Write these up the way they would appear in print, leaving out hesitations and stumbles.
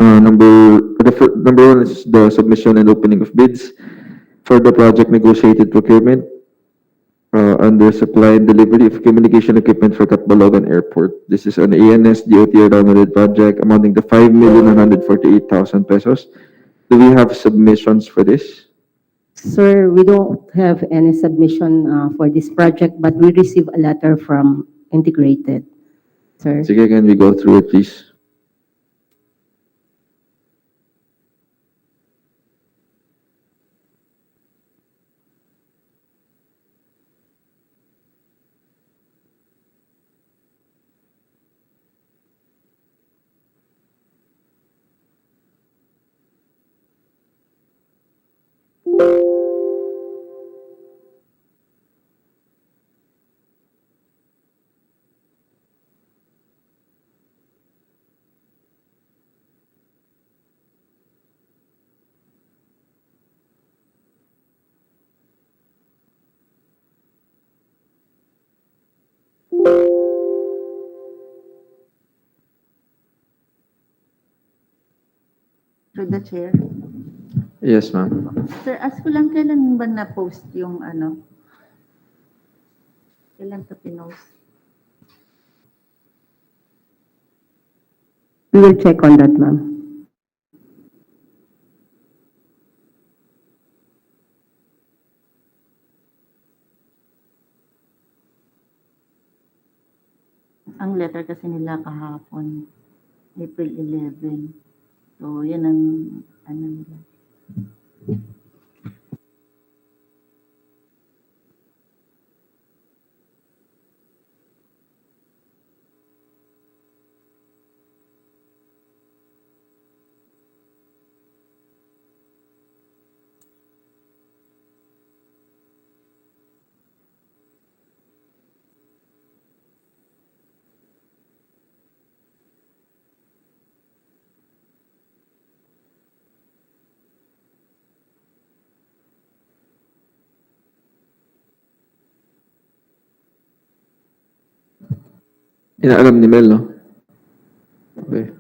Number one is the submission and opening of bids for the project negotiated procurement under supply and delivery of communication equipment for Catbalogan Airport. This is an ANS DOTR downloaded project amounting to 5,148,000 pesos. Do we have submissions for this? Sir, we don't have any submission for this project, but we receive a letter from Integrated, sir. Sige, can we go through it, please? Through the chair. Yes, ma'am. Sir, ask ko lang kailan ba na-post yung ano? Kailan to pinost? We will check on that, ma'am. Ang letter kasi nila kahapon, April 11. So, yan ang ano nila. Inaalam ni Mel, no? Okay.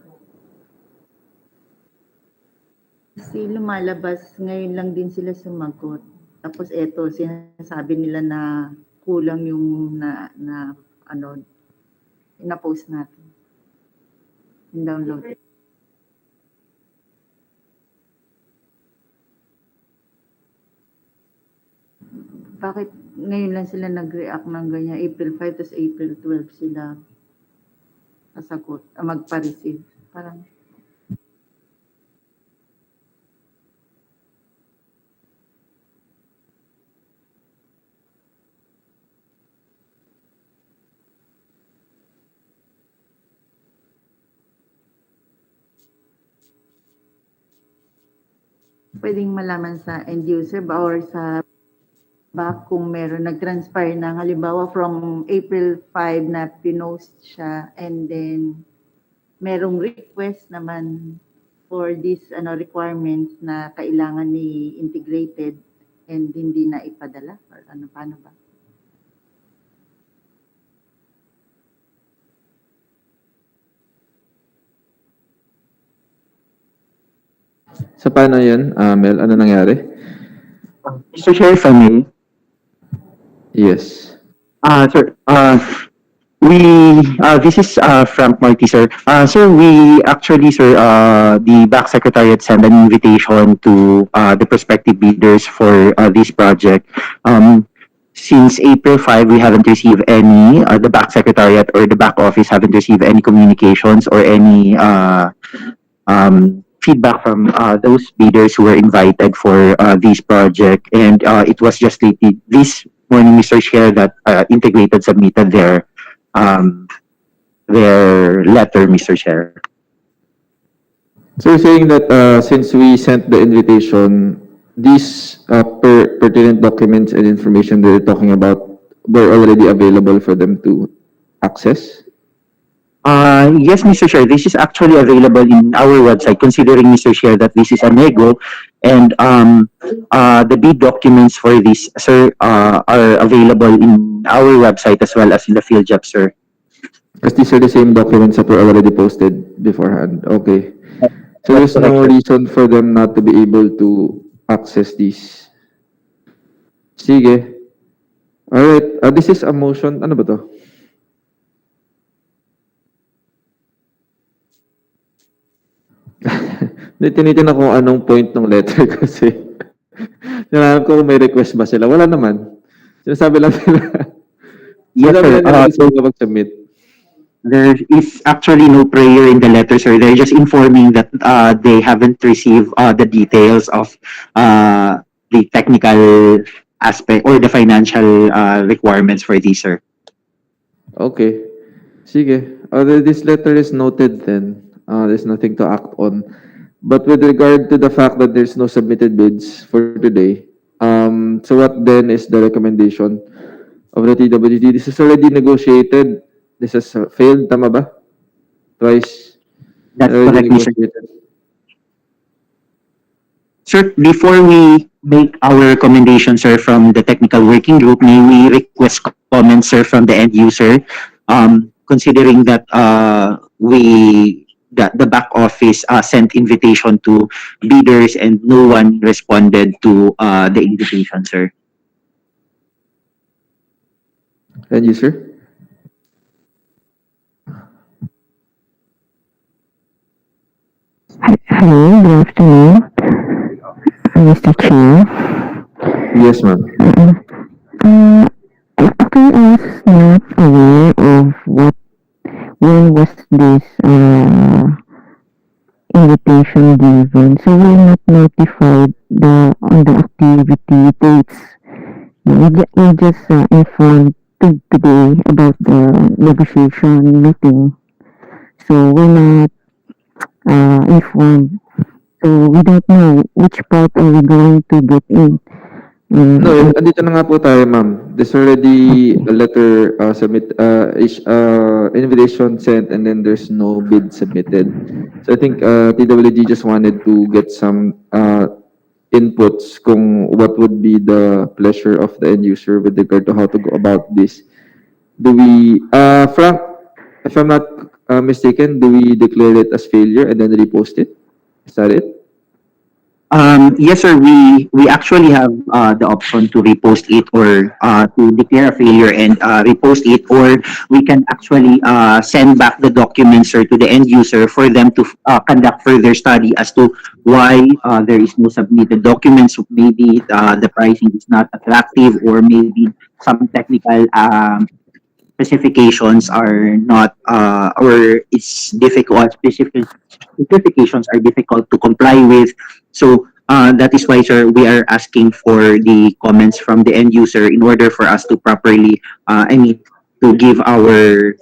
Kasi lumalabas, ngayon lang din sila sumagot. Tapos eto, sinasabi nila na kulang yung na-post natin. Yung download. Bakit ngayon lang sila nag-react ng ganyan? April 5 tapos April 12 sila sasagot, magpa-receive. Parang pwedeng malaman sa end user ba or sa BAC kung meron nag-transpire na halimbawa from April 5 na pinost siya and then merong request naman for this requirements na kailangan ni integrated and hindi na ipadala or paano ba? Sa paano yun, Mel? Ano nangyari? Mr. Chair, if I may. Yes. Sir, this is Frank Marty, sir. Sir, we actually, sir, the BAC Secretariat sent an invitation to the prospective bidders for this project. Since April 5, we haven't received any, the BAC Secretariat or the BAC office haven't received any communications or any feedback from those bidders who were invited for this project. And it was just stated this morning, Mr. Chair, that Integrated submitted their letter, Mr. Chair. So you're saying that since we sent the invitation, these pertinent documents and information that you're talking about were already available for them to access? Yes, Mr. Chair, this is actually available in our website, considering, Mr. Chair, that this is a nego, and the bid documents for this, sir, are available in our website as well as in the field job, sir. Because these are the same documents that were already posted beforehand. Okay. So That's there's correct, no sir. reason for them not to be able to access these. Sige. Alright, this is a motion. Ano ba to? Tinitin ako kung anong point ng letter kasi tinahanap ko kung may request ba sila. Wala naman. Sinasabi lang nila. Yes, Sinasabi sir. lang nila gusto ko mag-submit. There is actually no prayer in the letter, sir. They're just informing that they haven't received the details of the technical aspect or the financial requirements for this, sir. Okay. Sige. This letter is noted then. There's nothing to act on. But with regard to the fact that there's no submitted bids for today, so what then is the recommendation of the TWG? This is already negotiated. This has failed, tama ba? Twice. That's Already correct, sir. negotiated. Sir, before we make our recommendation, sir, from the technical working group, may we request comments, sir, from the end user, considering that the back office sent invitation to bidders and no one responded to the invitation, sir. Can you, sir? Hello, good afternoon, Mr. Chair. Yes, ma'am. Uh, actually, I was not aware of when was this invitation given, so we're not notified on the activity dates. We just informed today about the negotiation meeting, so we're not informed. So we don't know which part are we going to get in. No, andito na nga po tayo, ma'am. There's already a letter invitation sent and then there's no bid submitted. So I think TWG just wanted to get some inputs kung what would be the pleasure of the end user with regard to how to go about this. Do we, Frank, if I'm not mistaken, do we declare it as failure and then repost it? Is that it? Yes, sir. We actually have the option to repost it or to declare a failure and repost it, or we can actually send back the documents, sir, to the end user for them to conduct further study as to why there is no submitted documents. Maybe the pricing is not attractive, or maybe some technical specifications are not or it's difficult specifications are difficult to comply with. So that is why, sir, we are asking for the comments from the end user in order for us to properly to give our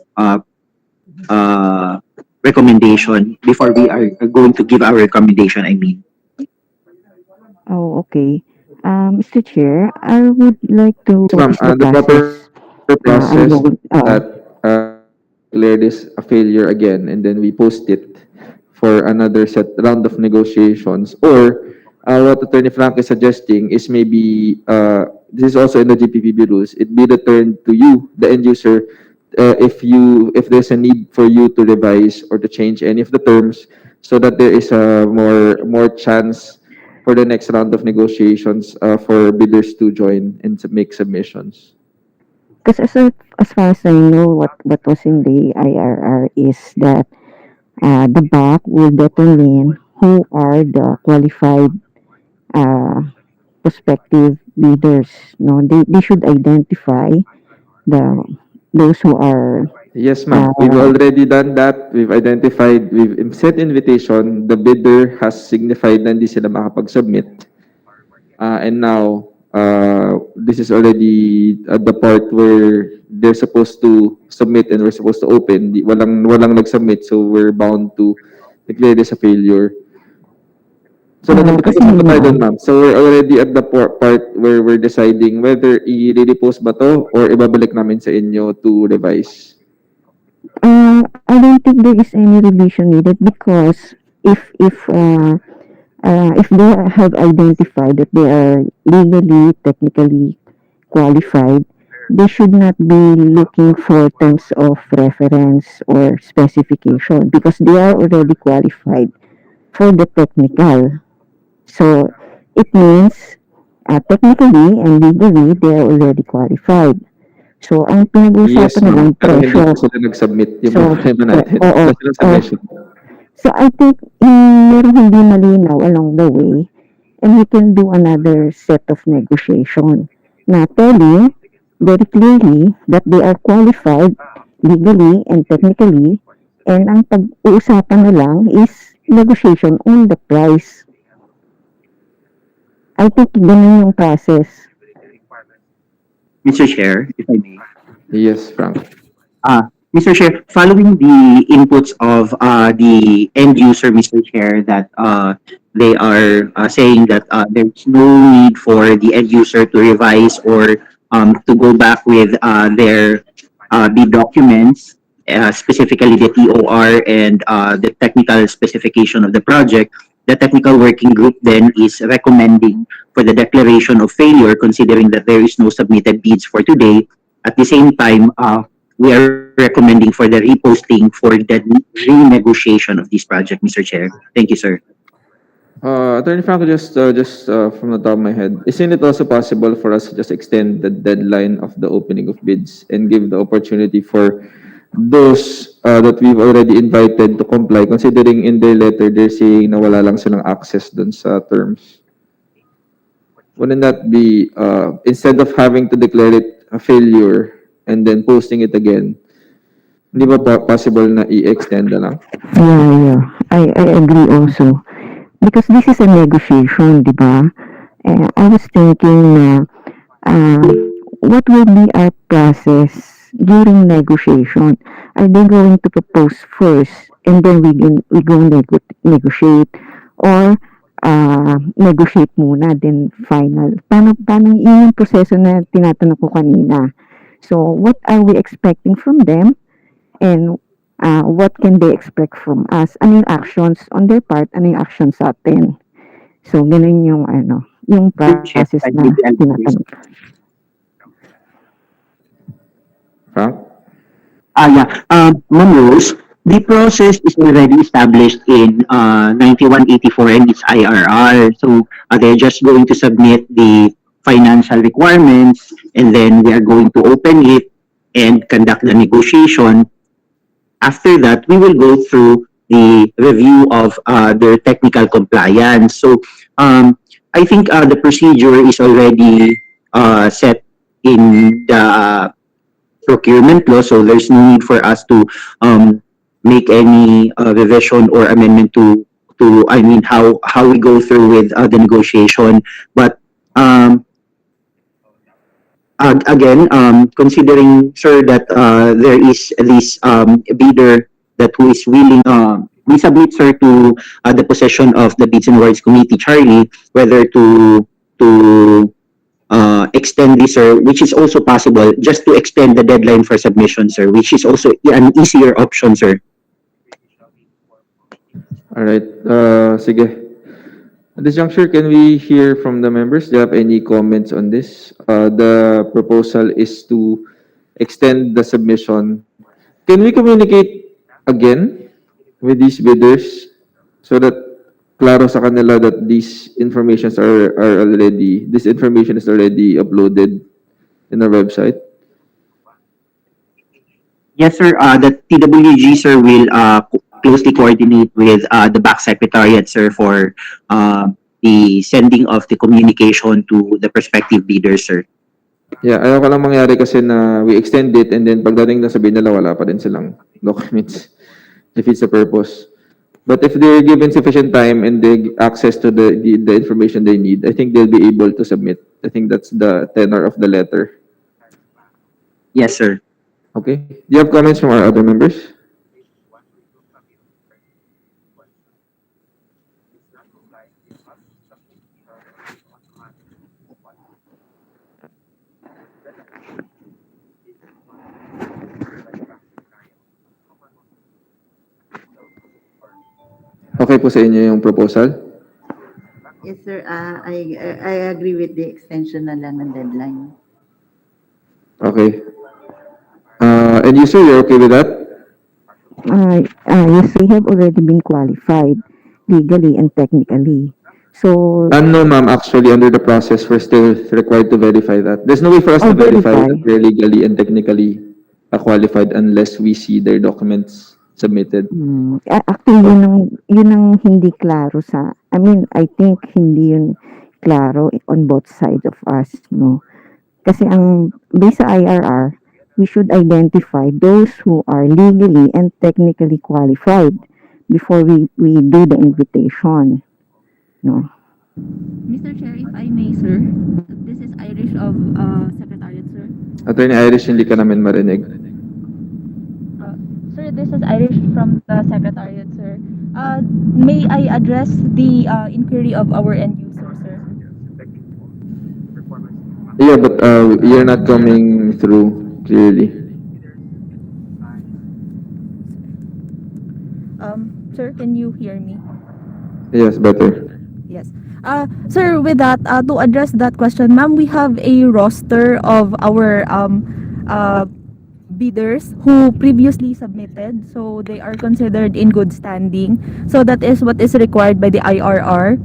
recommendation before we are going to give our recommendation, Oh, okay. Mr. Chair, I would like to, Yes, what ma'am. is the The process? proper process I'm going, that declare this a failure again and then we post it for another round of negotiations. Or what Attorney Frank is suggesting is maybe this is also in the GPPB rules. It be returned to you, the end user, if there's a need for you to revise or to change any of the terms, so that there is a more chance for the next round of negotiations for bidders to join and to make submissions. because as far as I know, what was in the IRR is that the BAC will determine who are the qualified uh, prospective bidders. No, they should identify the those who are Yes, ma'am. We've uh, already done that. We've identified, we've sent invitation. The bidder has signified na hindi sila makapag-submit. And now, this is already at the part where they're supposed to submit and we're supposed to open. Walang nag-submit, so we're bound to declare this a failure. So, kasi nagtapos na tayo ma'am, doon, ma'am. So, we're already at the part where we're deciding whether i-repost ba to or ibabalik namin sa inyo to revise. I don't think there is any revision needed because if they have identified that they are legally, technically qualified, they should not be looking for terms of reference or specification because they are already qualified. for the technical. So it means technically and legally they are already qualified. So ang Yes, pinag-uusapan na ma'am. lang Pero hindi presyo. pa sila nag-submit. Yung So, problema natin. oo. Wala silang submission. So I think meron hindi malinaw along the way and we can do another set of negotiation na telling very clearly that they are qualified legally and technically and ang pag-uusapan na lang is negotiation on the price. I think ganun yung process. Mr. Chair, if I may. Yes, Frank. Mr. Chair, following the inputs of the end user, Mr. Chair, that they are saying that there's no need for the end user to revise or to go back with their the documents, specifically the TOR and the technical specification of the project. The technical working group then is recommending for the declaration of failure, considering that there is no submitted bids for today. At the same time, we are recommending for the reposting for the renegotiation of this project, Mr. Chair. Thank you, sir. Attorney Franco, just from the top of my head, isn't it also possible for us to just extend the deadline of the opening of bids and give the opportunity for those that we've already invited to comply, considering in their letter they're saying na wala lang silang access dun sa terms? Wouldn't that be, instead of having to declare it a failure and then posting it again, hindi ba possible na i-extend na lang? Yeah. I agree also. Because this is a negotiation, di ba? I was thinking na uh, what will be our process during negotiation? Are they going to propose first and then we go negotiate or negotiate muna then final? Paano yun yung proseso na tinatanong ko kanina? So what are we expecting from them and what can they expect from us? Ano yung actions on their part? Ano yung actions sa atin? So ganun yung yung process na tinatanong. Frank? Yeah. Ma'am Rose, the process is already established in 9184 and its IRR. So they're just going to submit the financial requirements and then we are going to open it and conduct the negotiation. After that, we will go through the review of their technical compliance. So I think the procedure is already set in the procurement law, so there's no need for us to make any revision or amendment to I mean how we go through with the negotiation. But again, considering, sir, that there is this bidder that who is willing, we submit, sir, to the possession of the Bids and Awards Committee, Charlie, whether to extend this, sir, which is also possible, just to extend the deadline for submission, sir, which is also an easier option, sir. All right. Sige. At this juncture, can we hear from the members? Do you have any comments on this? The proposal is to extend the submission. Can we communicate again with these bidders so that klaro sa kanila that this information is already uploaded in our website? Yes, sir. The TWG, sir, will closely coordinate with the BAC Secretariat, sir, for the sending of the communication to the prospective bidders, sir. Yeah, ayaw ko lang mangyari kasi na we extend it and then pagdating na sabihin nila wala pa rin silang documents. Defeats the purpose. But if they're given sufficient time and they access to the information they need, I think they'll be able to submit. I think that's the tenor of the letter. Yes, sir. Okay. Do you have comments from our other members? Okay po sa inyo yung proposal? Yes, sir. I agree with the extension na lang ng deadline. Okay. And you, sir, you're okay with that? Yes, they have already been qualified. legally and technically. So, No, ma'am. Actually, under the process, we're still required to verify that. There's no way for us to verify verify. that they're legally and technically qualified unless we see their documents submitted. Actually, yun ang hindi klaro sa, I mean, I think hindi yun klaro on both sides of us, no? Kasi based sa IRR, we should identify those who are legally and technically qualified before we do the invitation, no? Mr. Chair, if I may, sir, this is Irish of Secretariat, sir. Attorney Irish, hindi ka namin marinig. Sir, this is Irish from the Secretariat, sir. May I address the inquiry of our end user, sir? Yeah, but you're not coming through clearly. Sir, can you hear me? Yes, better. Yes. Sir, with that, to address that question, ma'am, we have a roster of our bidders who previously submitted, so they are considered in good standing. So that is what is required by the IRR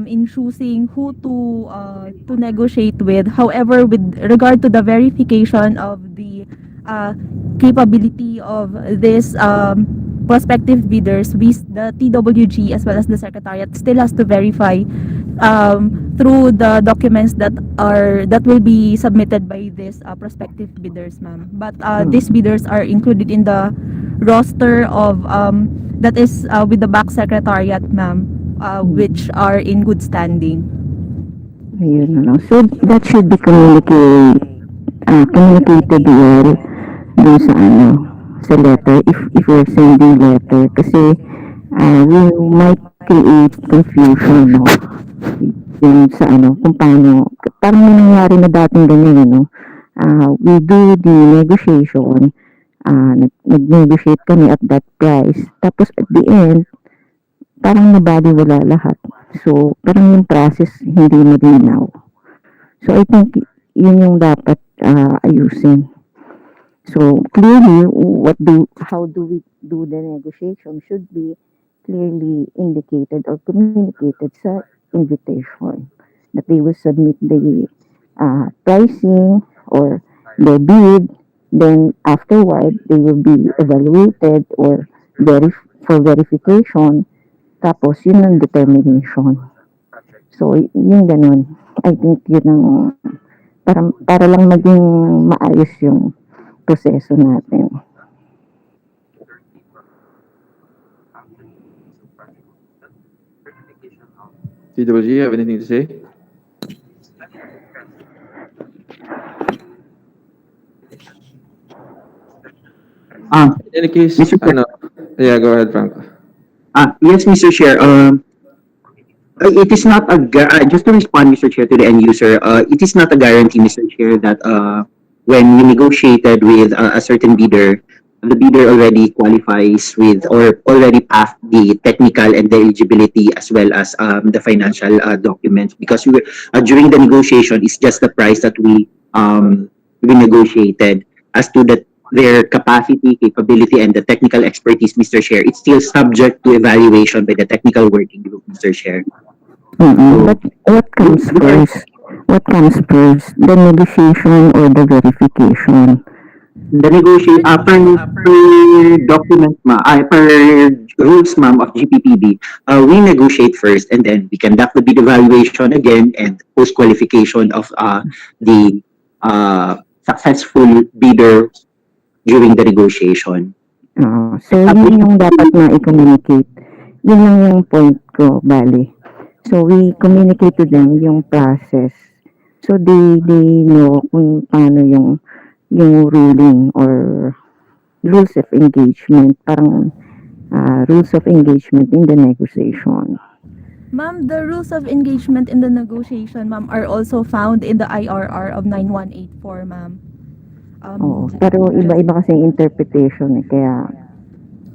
in choosing who to negotiate with. However, with regard to the verification of the capability of this prospective bidders, the TWG as well as the Secretariat still has to verify through the documents that will be submitted by these prospective bidders, ma'am. But these bidders are included in the roster of that is with the BAC Secretariat, ma'am, which are in good standing. Ayun, ano. So, that should be communicated well dun sa letter, if we're sending letter. Kasi, we might create confusion, no? Yung sa kung paano, parang may nangyari na dating ganyan, ano? We do the negotiation, nag-negotiate kami at that price. Tapos, at the end, parang nabaliwala lahat. So, parang yung process hindi malinaw. So, I think yun yung dapat ayusin. So, clearly, how do we do the negotiation should be clearly indicated or communicated sa invitation that they will submit the pricing or the bid, then afterward, they will be evaluated or for verification. Tapos, yun ang determination. So, yung ganun. I think yun ang, para lang maging maayos yung proseso natin. TWG, you have anything to say? In any case, Mr. Chair. yeah, go ahead, Franco. Yes, Mr. Chair. It is not just to respond, Mr. Chair, to the end user. It is not a guarantee, Mr. Chair, that when we negotiated with a certain bidder, the bidder already qualifies with or already passed the technical and the eligibility as well as the financial documents, because during the negotiation, it's just the price that we negotiated. As to their capacity, capability, and the technical expertise, Mr. Chair, it's still subject to evaluation by the technical working group, Mr. Chair. But what comes first? What comes first? The negotiation or the verification? The negotiation, per documents, per rules, ma'am, of GPPB, we negotiate first and then we conduct the bid evaluation again and post-qualification of the successful bidder during the negotiation. So, yun yung dapat na i-communicate. Yun lang yung point ko, bali. So, we communicate to them yung process. So, they know kung paano yung ruling or rules of engagement, parang rules of engagement in the negotiation. Ma'am, the rules of engagement in the negotiation, ma'am, are also found in the IRR of 9184, ma'am. Pero iba-iba kasi yung interpretation kaya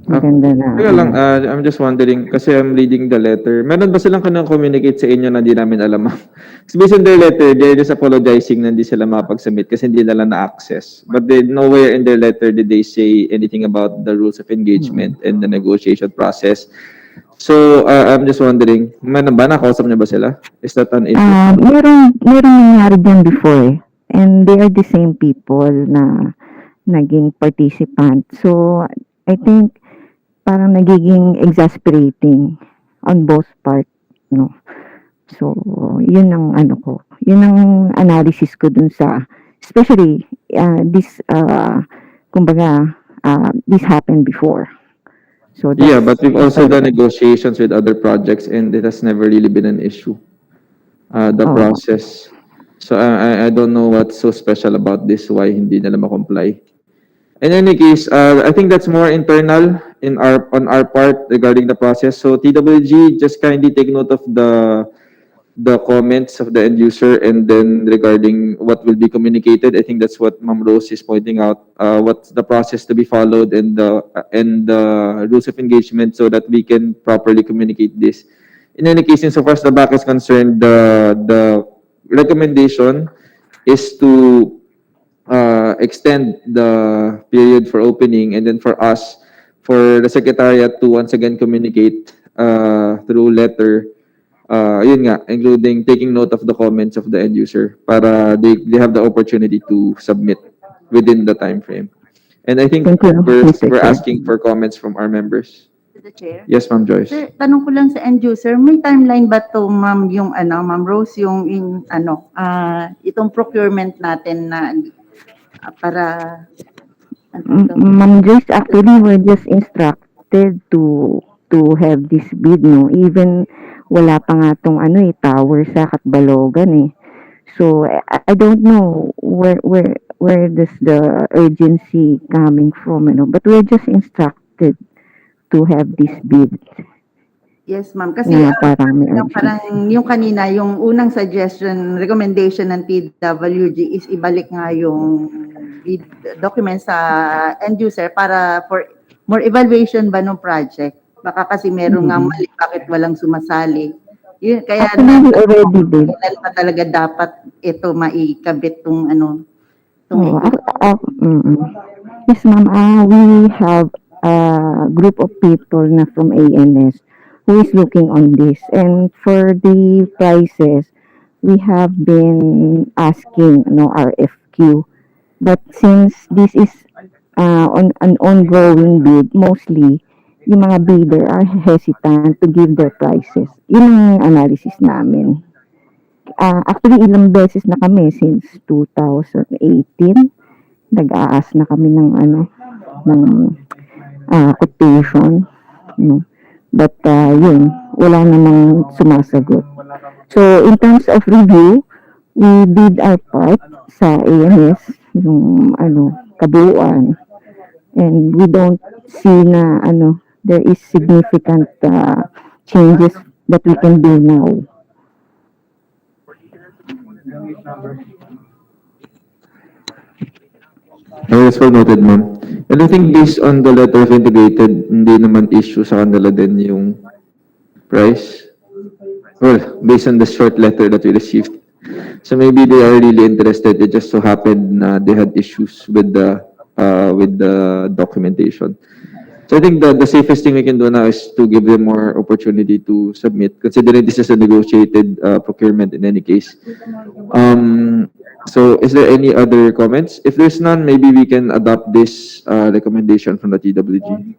maganda na. Kaya lang, I'm just wondering, kasi I'm reading the letter. Meron ba silang communicate sa inyo na hindi namin alam? So based on their letter, they're just apologizing na hindi sila makapag-submit kasi hindi nila na-access. But nowhere in their letter did they say anything about the rules of engagement and the negotiation process. So, I'm just wondering, nakausap niyo ba sila? Is that an issue? Merong nangyari dyan before eh. And they are the same people na naging participant. So, I think parang nagiging exasperating on both part, no? So, yun ang ano ko. Yun ang analysis ko dun sa, especially, kumbaga, this happened before. So, Yeah, but we've that's also why, done negotiations with other projects and it has never really been an issue, the oh, process. So, I don't know what's so special about this, why hindi nila ma-comply. In any case, I think that's more internal on our part regarding the process. So TWG, just kindly take note of the comments of the end user, and then regarding what will be communicated. I think that's what Ma'am Rose is pointing out. What's the process to be followed and the rules of engagement, so that we can properly communicate this. In any case, insofar as the back is concerned, the recommendation is to extend the period for opening, and then for us, for the secretariat to once again communicate through letter, yun nga, including taking note of the comments of the end user para they have the opportunity to submit within the time frame. And I think thank you, Mr. we're Chair. asking for comments from our members. To the chair. Yes, Ma'am Joyce. Sir, tanong ko lang sa end user, may timeline ba to, ma'am, yung ma'am Rose, yung itong procurement natin na para Ma'am Joyce, actually, we're just instructed to have this bid, no? Even wala pa nga tong tower sa Katbalogan eh. So, I don't know where does the urgency coming from, but we're just instructed to have this bid Yes, ma'am. Kasi na parang may yung urgency. parang yung kanina, yung unang suggestion, recommendation ng TWG is ibalik nga yung bid document sa end user para for more evaluation ba ng project. Baka kasi meron nga mali, bakit walang sumasali. Yun, kaya Actually, we already did. kailan pa talaga dapat ito maikabit tong Oh, yes, ma'am. We have a group of people na from ANS who is looking on this. And for the prices, we have been asking RFQ. But since this is on an ongoing bid, mostly yung mga bidder are hesitant to give their prices. Yun ang analysis namin. Actually, ilang beses na kami since 2018. Nag-aas na kami ng quotation. No? But, yun, wala namang sumasagot. So, in terms of review, we did our part sa ANS, yung kabuuan. And we don't see na there is significant changes that we can do now. Yes, well noted, ma'am. And I think based on the letter of integrated, hindi naman issue sa kanila din yung price. Well, based on the short letter that we received. So maybe they are really interested. It just so happened na they had issues with the documentation. So I think the safest thing we can do now is to give them more opportunity to submit, considering this is a negotiated procurement in any case. So is there any other comments? If there's none, maybe we can adopt this recommendation from the TWG.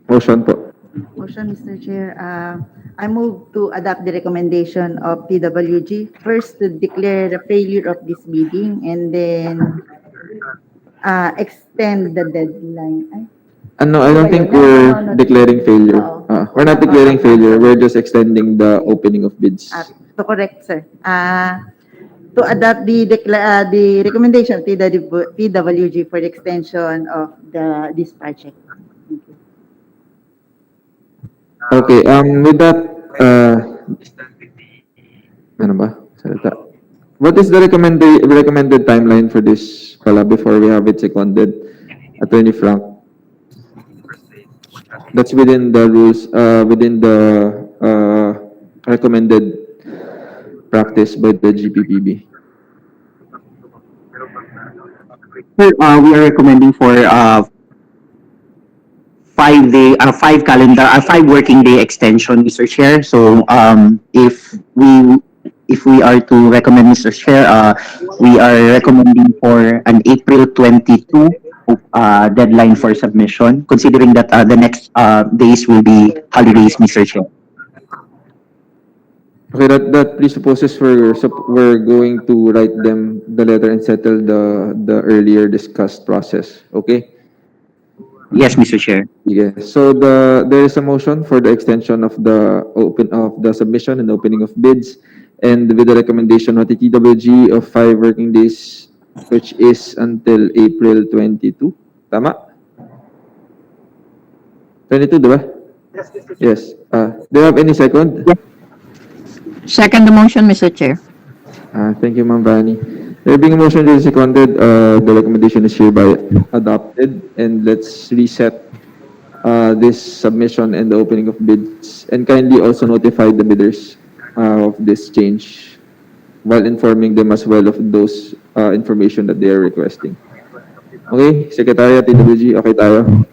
Motion po. Motion, Mr. Chair. I move to adopt the recommendation of TWG. First, to declare the failure of this bidding, and then extend the deadline. I don't think we're declaring failure. We're not declaring failure. We're just extending the opening of bids. To correct, sir. To adopt the recommendation of TWG for the extension of this project. Okay, with that, ano ba? Salita. What is the recommended timeline for this pala before we have it seconded? Attorney Frank. That's within the rules, within the recommended practice by the GPPB? Sir, we are recommending for 5 working day extension, Mr. Chair. So if we are to recommend, Mr. Chair, we are recommending for an April 22 deadline for submission, considering that the next days will be holidays, Mr. Chair. Okay, that presupposes we're going to write them the letter and settle the earlier discussed process. Okay? Yes, Mr. Chair. Yes. So there is a motion for the extension of the submission and opening of bids, and with the recommendation of the TWG of 5 working days, which is until April 22. Tama? 22, di ba? Yes. Do you have any second? Second the motion, Mr. Chair. Thank you, Ma'am Vani. There being a motion duly seconded, the recommendation is hereby adopted, and let's reset this submission and the opening of bids, and kindly also notify the bidders of this change while informing them as well of those information that they are requesting. Okay, Secretariat, TWG, okay tayo?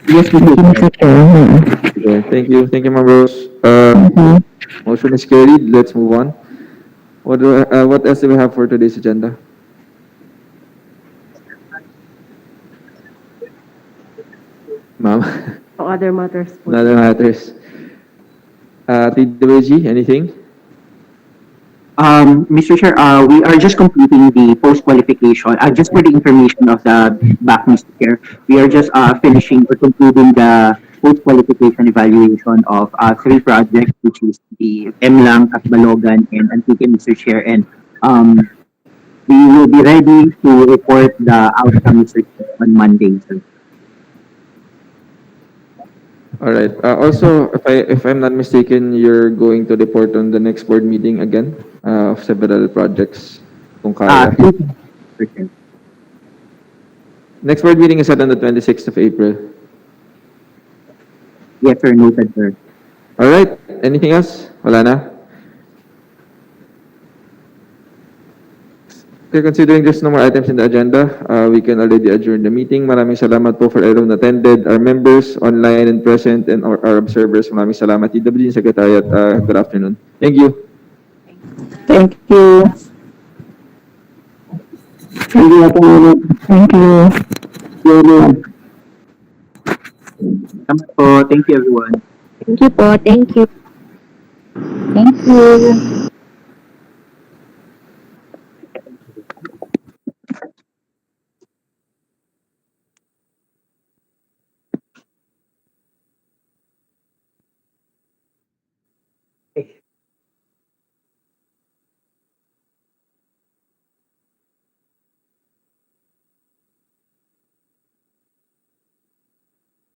Yes, Mr. Chair. Okay, thank you. Thank you, Ma'am Rose. Motion is carried. Let's move on. What else do we have for today's agenda? Ma'am? So other matters po. Other matters. TWG, anything? Mr. Chair, we are just completing the post-qualification. Just for the information of the BAC, Mr. Chair, we are just finishing or concluding the post-qualification evaluation of 3 projects, which is the MLang, Catbalogan, and Antique, Mr. Chair. And we will be ready to report the outcome, Mr. Chair, on Monday, sir. All right. Also, if I'm not mistaken, you're going to report on the next board meeting again of several projects. Kung kaya. Mr. Chair. Next board meeting is set on the 26th of April. Yes, sir. Noted, sir. All right. Anything else? Wala na? Okay, considering there's no more items in the agenda, we can already adjourn the meeting. Maraming salamat po for everyone attended, our members, online and present, and our observers. Maraming salamat, TWG Secretariat. Good afternoon. Thank you. Thank you. Thank you. Thank you, everyone. Thank you po. Thank you. Thank you.